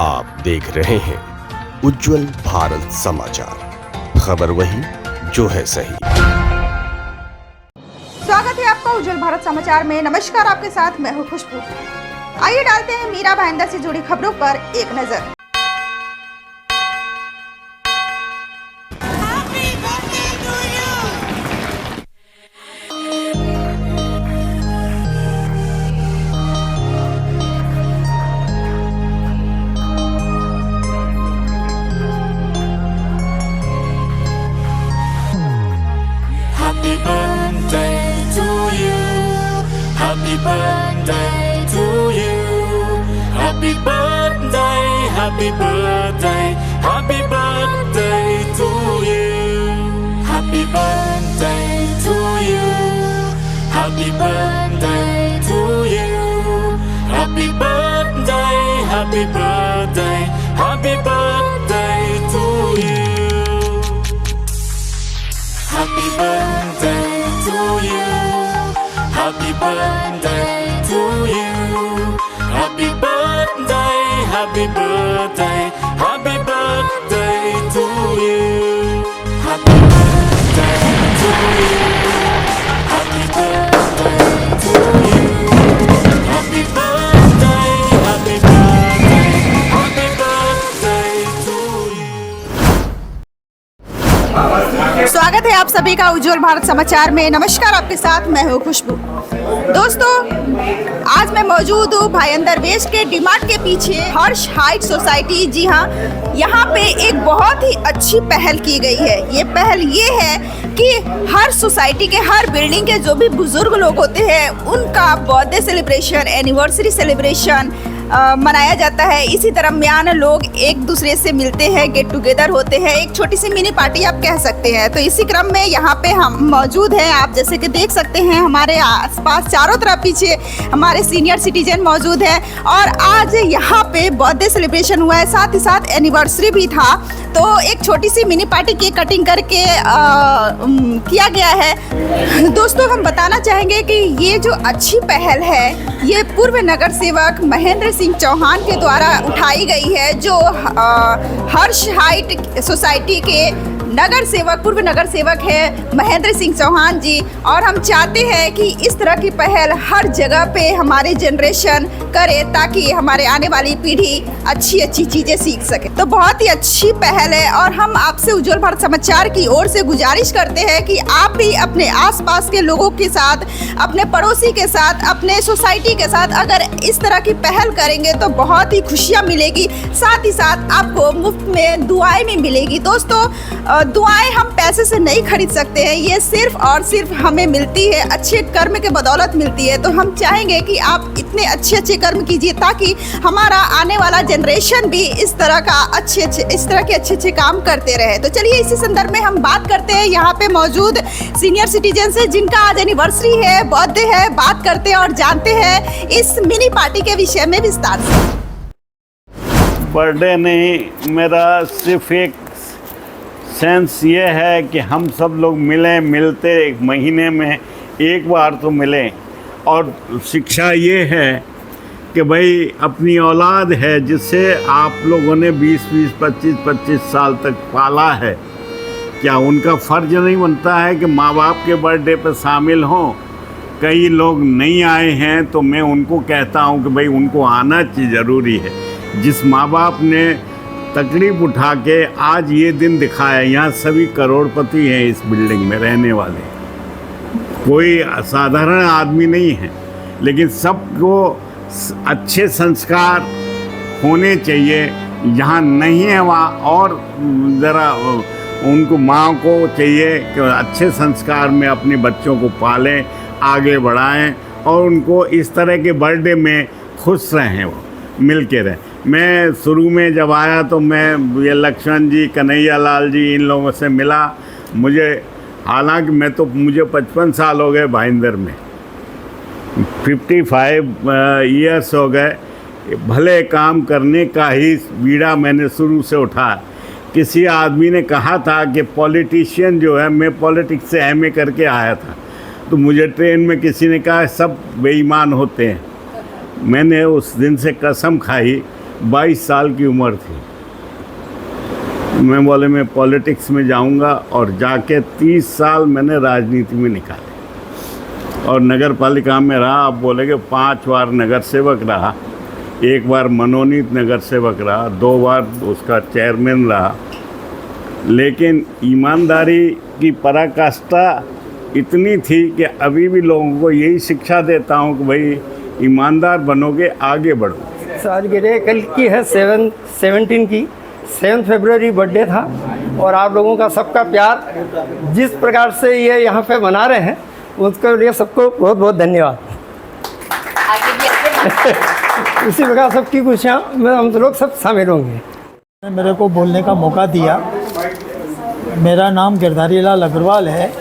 आप देख रहे हैं उज्जवल भारत समाचार, खबर वही जो है सही। स्वागत है आपका उज्जवल भारत समाचार में। नमस्कार, आपके साथ मैं हूं खुशबू। आइए डालते हैं मीरा भाईंदर से जुड़ी खबरों पर एक नजर। Happy birthday to you. Happy birthday to you. Happy birthday, happy birthday, happy birthday to you. Happy birthday to you. Happy birthday to you. Happy birthday, happy birthday, happy birthday to you. Happy birthday to you. Happy birthday to you. Happy birthday, happy birthday, happy birthday to you. Happy birthday to you. Happy birthday to you. Happy birthday, happy birthday, happy birthday to you. स्वागत है आप सभी का उज्जवल भारत समाचार में। नमस्कार, आपके साथ मैं हूं खुशबू। दोस्तों, आज मैं मौजूद हूँ भाईंदर वेस्ट के डीमार्ट के पीछे हर्ष हाइट सोसाइटी। जी हाँ, यहाँ पे एक बहुत ही अच्छी पहल की गई है। ये पहल ये है कि हर सोसाइटी के हर बिल्डिंग के जो भी बुजुर्ग लोग होते हैं उनका बर्थडे सेलिब्रेशन, एनिवर्सरी सेलिब्रेशन मनाया जाता है। इसी दरम्यान लोग एक दूसरे से मिलते हैं, गेट टुगेदर होते हैं, एक छोटी सी मिनी पार्टी आप कह सकते हैं। तो इसी क्रम में यहाँ पे हम मौजूद हैं। आप जैसे कि देख सकते हैं हमारे आसपास चारों तरफ पीछे हमारे सीनियर सिटीजन मौजूद हैं और आज यहाँ पे बर्थडे सेलिब्रेशन हुआ है, साथ ही साथ एनिवर्सरी भी था। तो एक छोटी सी मिनी पार्टी की कटिंग करके किया गया है। दोस्तों, हम बताना चाहेंगे कि ये जो अच्छी पहल है ये पूर्व नगर सेवक महेंद्र सिंह चौहान के द्वारा उठाई गई है, जो हर्ष हाइट सोसाइटी के नगर सेवक, पूर्व नगर सेवक है महेंद्र सिंह चौहान जी। और हम चाहते हैं कि इस तरह की पहल हर जगह पे हमारे जनरेशन करे ताकि हमारे आने वाली पीढ़ी अच्छी अच्छी चीज़ें सीख सके। तो बहुत ही अच्छी पहल है और हम आपसे उज्जवल भारत समाचार की ओर से गुजारिश करते हैं कि आप भी अपने आसपास के लोगों के साथ, अपने पड़ोसी के साथ, अपने सोसाइटी के साथ अगर इस तरह की पहल करेंगे तो बहुत ही खुशियाँ मिलेगी। साथ ही साथ आपको मुफ्त में दुआएं भी मिलेगी। दोस्तों, दुआएं हम पैसे से नहीं खरीद सकते हैं, ये सिर्फ और सिर्फ हमें मिलती है अच्छे कर्म के बदौलत मिलती है। तो हम चाहेंगे कि आप इतने अच्छे अच्छे कर्म कीजिए ताकि हमारा आने वाला जनरेशन भी इस तरह के अच्छे अच्छे काम करते रहे। तो चलिए इसी संदर्भ में हम बात करते हैं यहाँ पे मौजूद सीनियर सिटीजन से, जिनका आज एनिवर्सरी है, बर्थडे है। बात करते हैं और जानते हैं इस मिनी पार्टी के विषय में विस्तार से। बर्थडे नहीं, मेरा सिर्फ एक सेंस ये है कि हम सब लोग मिलते एक महीने में एक बार तो मिलें। और शिक्षा ये है कि भाई अपनी औलाद है जिससे आप लोगों ने 20-20, 25-25 साल तक पाला है, क्या उनका फ़र्ज नहीं बनता है कि माँ बाप के बर्थडे पर शामिल हों? कई लोग नहीं आए हैं तो मैं उनको कहता हूँ कि भाई उनको आना ज़रूरी है। जिस माँ बाप ने तकलीफ़ उठा के आज ये दिन दिखाया, यहाँ सभी करोड़पति हैं इस बिल्डिंग में रहने वाले, कोई साधारण आदमी नहीं है, लेकिन सबको अच्छे संस्कार होने चाहिए। जहाँ नहीं है वहाँ और ज़रा उनको माँ को चाहिए कि अच्छे संस्कार में अपने बच्चों को पालें, आगे बढ़ाएं और उनको इस तरह के बर्थडे में खुश रहें, वो मिल के रहें। मैं शुरू में जब आया तो मैं ये लक्ष्मण जी, कन्हैया लाल जी, इन लोगों से मिला। हालांकि मुझे 55 साल हो गए भाईंदर में, 55 ईयर्स हो गए। भले काम करने का ही बीड़ा मैंने शुरू से उठाया। किसी आदमी ने कहा था कि पॉलिटिशियन जो है, मैं पॉलिटिक्स से एमए करके आया था, तो मुझे ट्रेन में किसी ने कहा सब बेईमान होते हैं। मैंने उस दिन से कसम खाई 22 साल की उम्र थी। मैं बोले मैं पॉलिटिक्स में जाऊंगा, और जाके 30 साल मैंने राजनीति में निकाले और नगर पालिका में रहा। आप बोले कि 5 बार नगर सेवक रहा, 1 बार मनोनीत नगर सेवक रहा, 2 बार उसका चेयरमैन रहा। लेकिन ईमानदारी की पराकाष्ठा इतनी थी कि अभी भी लोगों को यही शिक्षा देता हूँ कि भाई ईमानदार बनोगे, आगे बढ़ो। सालगिरह कल की है 17 की 7 फरवरी बर्थडे था, और आप लोगों का सबका प्यार जिस प्रकार से ये यहाँ पे मना रहे हैं उसके लिए सबको बहुत बहुत धन्यवाद। इसी प्रकार सबकी खुशियाँ में हम लोग सब शामिल होंगे। मेरे को बोलने का मौका दिया। मेरा नाम गिरधारी लाल अग्रवाल है।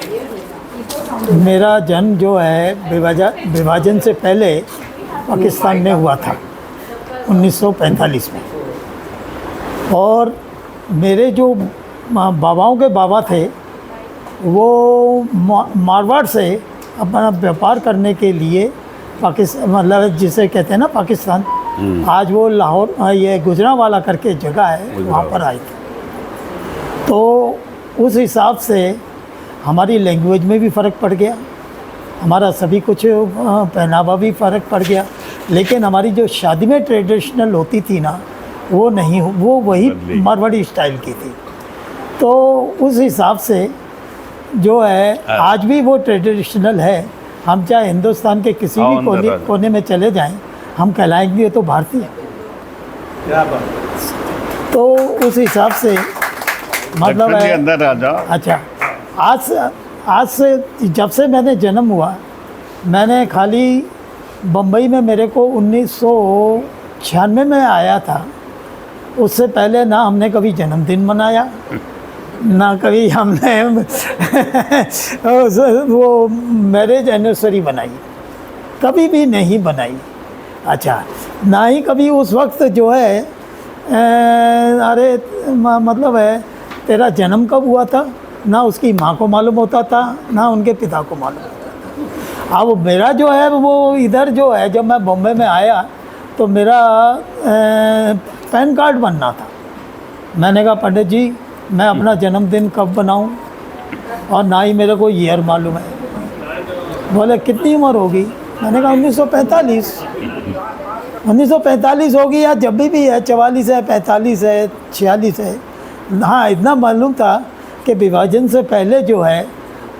मेरा जन्म जो है विभाजन से पहले पाकिस्तान में हुआ था 1945 में, और मेरे जो बाबाओं के बाबा थे वो मारवाड़ से अपना व्यापार करने के लिए पाकिस्तान, मतलब जिसे कहते हैं ना पाकिस्तान, आज वो लाहौर, ये गुजरांवाला करके जगह है, वहाँ पर आए थे। तो उस हिसाब से हमारी लैंग्वेज में भी फ़र्क पड़ गया, हमारा सभी कुछ पहनावा भी फ़र्क पड़ गया। लेकिन हमारी जो शादी में ट्रेडिशनल होती थी ना, वो नहीं, वो वही मारवाड़ी स्टाइल की थी। तो उस हिसाब से जो है आज भी वो ट्रेडिशनल है। हम चाहे हिंदुस्तान के किसी भी कोने में चले जाएं, हम कहलाएंगे तो भारतीय। तो उस हिसाब से मतलब है अंदर आ जाओ। अच्छा, आज से जब से मैंने जन्म हुआ, मैंने खाली बम्बई में मेरे को 1996 में आया था। उससे पहले ना हमने कभी जन्मदिन मनाया, ना कभी हमने वो मैरिज एनिवर्सरी बनाई, कभी भी नहीं बनाई। अच्छा, ना ही कभी उस वक्त जो है अरे मतलब है तेरा जन्म कब हुआ था, ना उसकी माँ को मालूम होता था, ना उनके पिता को मालूम होता था। अब मेरा जो है वो इधर जो है, जब मैं बॉम्बे में आया तो मेरा पैन कार्ड बनना था। मैंने कहा पंडित जी मैं अपना जन्मदिन कब बनाऊं, और ना ही मेरे को ईयर मालूम है। बोले कितनी उम्र होगी? मैंने कहा 1945। 1945 होगी, या जब भी है 44 है, 45 है, 46 है। हाँ, इतना मालूम था कि विभाजन से पहले जो है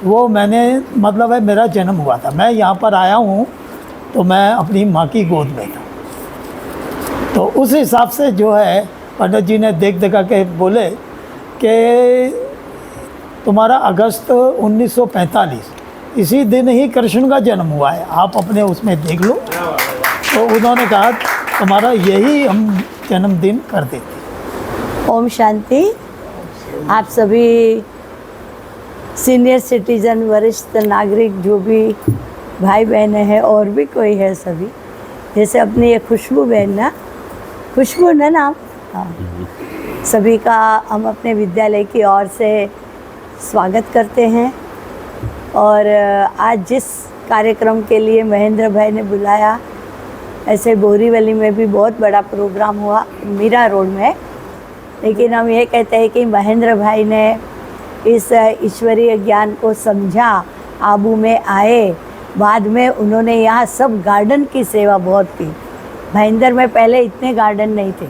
वो मैंने, मतलब है मेरा जन्म हुआ था। मैं यहाँ पर आया हूँ तो मैं अपनी माँ की गोद में था। तो उस हिसाब से जो है पंडित जी ने देख देखा के बोले कि तुम्हारा अगस्त 1945 इसी दिन ही कृष्ण का जन्म हुआ है, आप अपने उसमें देख लो। तो उन्होंने कहा तुम्हारा यही हम जन्मदिन कर देते। ओम शांति। आप सभी सीनियर सिटीजन, वरिष्ठ नागरिक, जो भी भाई बहनें हैं और भी कोई है, सभी जैसे अपनी ये खुशबू बहन ना, खुशबू ना नाम, हाँ, सभी का हम अपने विद्यालय की ओर से स्वागत करते हैं। और आज जिस कार्यक्रम के लिए महेंद्र भाई ने बुलाया, ऐसे बोरीवली में भी बहुत बड़ा प्रोग्राम हुआ मीरा रोड में, लेकिन हम ये कहते हैं कि महेंद्र भाई ने इस ईश्वरीय ज्ञान को समझा, आबू में आए, बाद में उन्होंने यहाँ सब गार्डन की सेवा बहुत की। भाईंदर में पहले इतने गार्डन नहीं थे,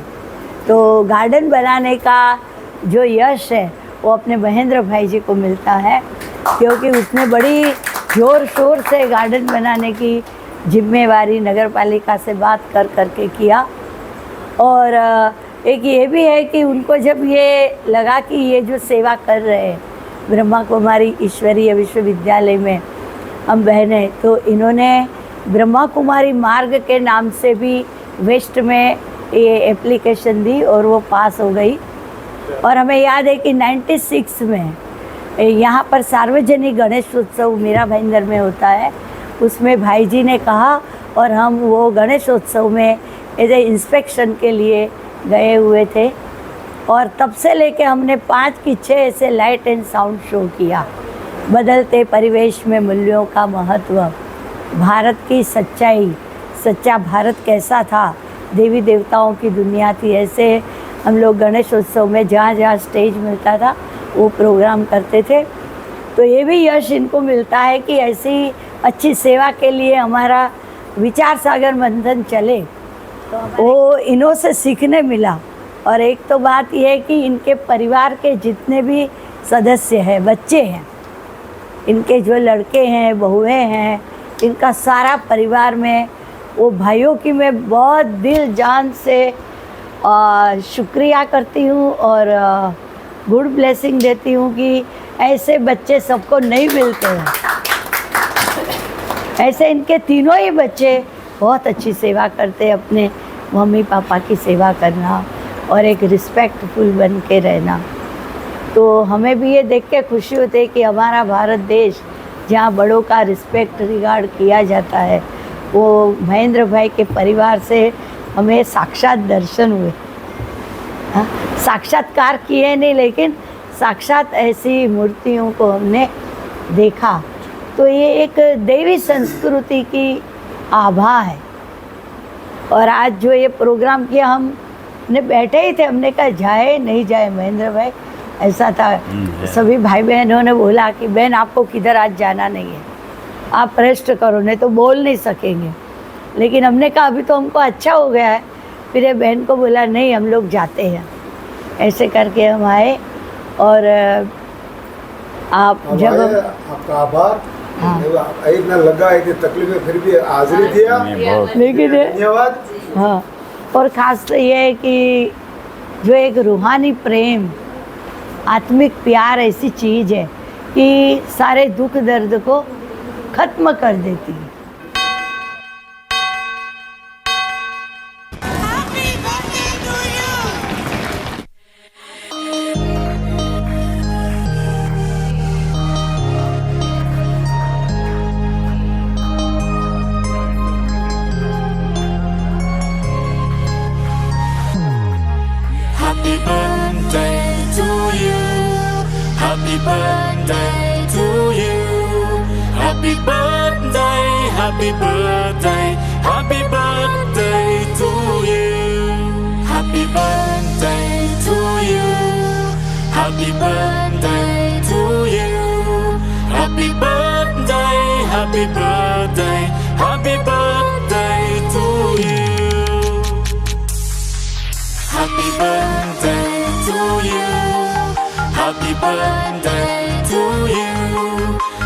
तो गार्डन बनाने का जो यश है वो अपने महेंद्र भाई जी को मिलता है, क्योंकि उसने बड़ी ज़ोर शोर से गार्डन बनाने की जिम्मेवारी नगर पालिका से बात कर करके किया। और एक ये भी है कि उनको जब ये लगा कि ये जो सेवा कर रहे हैं ब्रह्मा कुमारी ईश्वरीय विश्वविद्यालय में हम बहनें, तो इन्होंने ब्रह्मा कुमारी मार्ग के नाम से भी वेस्ट में ये एप्लीकेशन दी और वो पास हो गई। और हमें याद है कि 96 में यहाँ पर सार्वजनिक गणेश उत्सव मीरा भाईंदर में होता है, उसमें भाई जी ने कहा और हम वो गणेश उत्सव में एज ए इंस्पेक्शन के लिए गए हुए थे। और तब से लेके हमने 5 की 6 ऐसे लाइट एंड साउंड शो किया। बदलते परिवेश में मूल्यों का महत्व, भारत की सच्चाई, सच्चा भारत कैसा था देवी देवताओं की दुनिया थी। ऐसे हम लोग गणेश उत्सव में जहाँ जहाँ स्टेज मिलता था वो प्रोग्राम करते थे। तो ये भी यश इनको मिलता है कि ऐसी अच्छी सेवा के लिए हमारा विचार सागर मंथन चले, वो इन्हों से सीखने मिला। और एक तो बात यह है कि इनके परिवार के जितने भी सदस्य हैं, बच्चे हैं, इनके जो लड़के हैं, बहुएं हैं, इनका सारा परिवार में वो भाइयों की मैं बहुत दिल जान से शुक्रिया करती हूँ और गुड ब्लेसिंग देती हूँ कि ऐसे बच्चे सबको नहीं मिलते हैं। ऐसे इनके तीनों ही बच्चे बहुत अच्छी सेवा करते हैं, अपने मम्मी पापा की सेवा करना और एक रिस्पेक्टफुल बन के रहना। तो हमें भी ये देख के खुशी होती है कि हमारा भारत देश जहाँ बड़ों का रिस्पेक्ट रिगार्ड किया जाता है, वो महेंद्र भाई के परिवार से हमें साक्षात दर्शन हुए। हाँ, साक्षात्कार किए नहीं, लेकिन साक्षात ऐसी मूर्तियों को हमने देखा। तो ये एक देवी संस्कृति की आभा है। और आज जो ये प्रोग्राम किया, हमने बैठे ही थे, हमने कहा जाए नहीं जाए महेंद्र भाई, ऐसा था। सभी भाई बहनों ने बोला कि बहन आपको किधर आज जाना नहीं है, आप रेस्ट करो, नहीं तो बोल नहीं सकेंगे। लेकिन हमने कहा अभी तो हमको अच्छा हो गया है। फिर ये बहन को बोला नहीं हम लोग जाते हैं। ऐसे करके हम आए और आप जब आपका आभार। हाँ। इतना लगा, इतनी तकलीफें फिर भी हाजिरी दिया, लेकिन धन्यवाद। हाँ, और ख़ास तो ये है कि जो एक रूहानी प्रेम, आत्मिक प्यार ऐसी चीज़ है कि सारे दुख दर्द को ख़त्म कर देती है। Happy birthday to you. Happy birthday to you. Happy birthday, happy birthday, happy birthday to you. Happy birthday to you. Happy birthday to you. Happy birthday, happy birthday, happy birthday to you. Happy birthday to you. Happy birthday to you.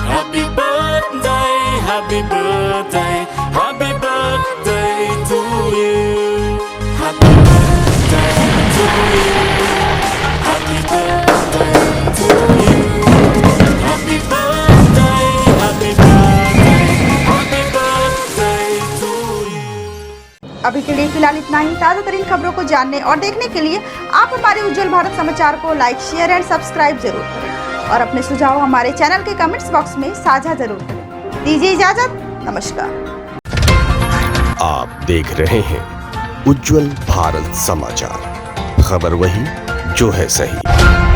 Happy birthday, happy birthday, happy birthday to you. Happy birthday to you. Happy birthday to you. Happy birthday, happy birthday, happy birthday to you. अभी के लिए फिलहाल इतना ही। ताज़ा तरीन खबरों को जानने और देखने के लिए आप हमारे उज्जवल भारत समाचार को लाइक, शेयर एंड सब्सक्राइब जरूर करें और अपने सुझाव हमारे चैनल के कमेंट्स बॉक्स में साझा जरूर करें। दीजिए इजाजत, नमस्कार। आप देख रहे हैं उज्जवल भारत समाचार, खबर वही जो है सही।